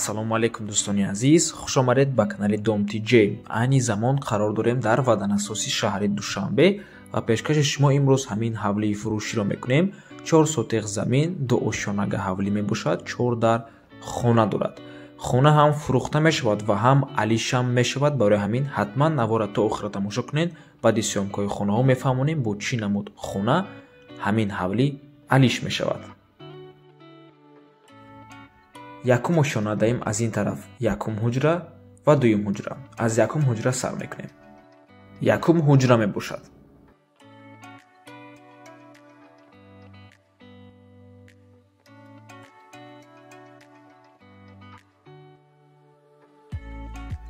салому алейкум дӯстони азиз, хушомадед ба канали Dom.tj. Айни замон қарор дорем дар ватанасозии шаҳри Душанбе ва пешкаши шумо имрӯз ҳамин ҳавлии фурӯширо мекунем. 4 сотиқ замин, 2 ошёнага ҳавлӣ мебошад, 4 дар хона дорад. Хона ҳам фурӯхта мешавад ва ҳам алишам мешавад. Барои ҳамин ҳатман навора то охира тамошо кунед. баъди сёмкои хонаҳо мефаҳмонем бо чӣ намуд хона ҳамин ҳавлӣ алиш мешавад. якум ошона даем аз ин тараф якум ҳуҷра ва дуюм ҳуҷра. аз якум ҳуҷра сар мекунем. якум ҳуҷра мебошад.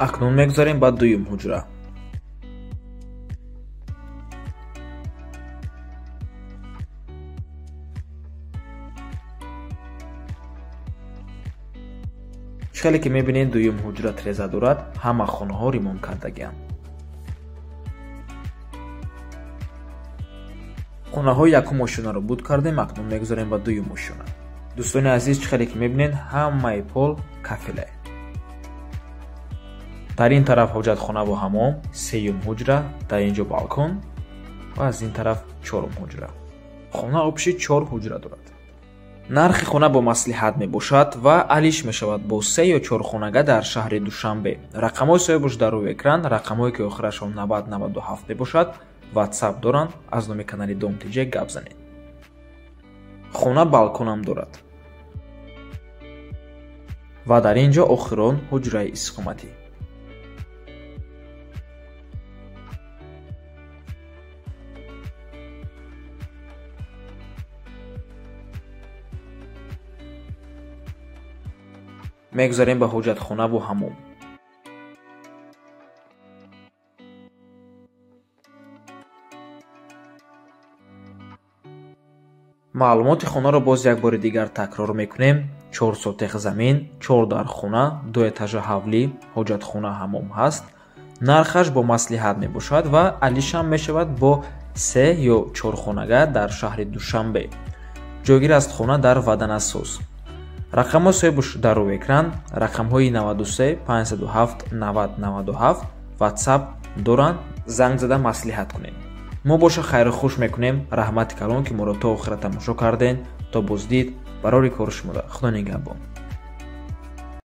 акнун мегузарем ба дуюм ҳуҷра. шкале ки мебинед дуюм ҳуҷра тиреза дорад, ҳама хонаҳо ремонт кардагиам. хонаҳои якум ошонаро буд кардем, акнун мегузарем ба дуюм ошона. дӯстони азиз, шкале ки мебинед ҳамаи пол кафеле. дар ин тараф ҳоҷатхона бо ҳамом, сеюм ҳуҷра, дар инҷо балкон ва аз ин тараф чорум ҳуҷра. хона опиши 4 ҳуҷра дорад. нархи хона бо маслиҳат мебошад ва алиш мешавад бо 3 ё 4 хонага дар шаҳри Душанбе. рақамҳои соҳибаш дар рӯи экран, рақамҳое ки охирашон 90-97 мебошад. ватсап доранд. аз номи канали Dom.tj гап занед. хона балконам дорад ва дар инҷо охирон ҳуҷраи истиқоматӣ. мегузарем ба ҳоҷатхона бо ҳамом. маълумоти хонаро боз як бори дигар такрор мекунем. 4 сотиқ замин, 4 дар хона, 2 этажа ҳавлӣ, ҳоҷатхона ҳамом ҳаст. нархаш бо маслиҳат мебошад ва алишам мешавад бо 3 ё 4 хонага дар шаҳри Душанбе. ҷойгир аст хона дар ватанасоз. рақамҳои соҳибаш дар рӯи экран, рақамҳои 93 507 90 97 ватсап доранд. занг зада маслиҳат кунед. мо боша хайру хуш мекунем. раҳмати калон ки моро то охира тамошо карден. то боздид. барори кори шумо. худо нигаҳбон.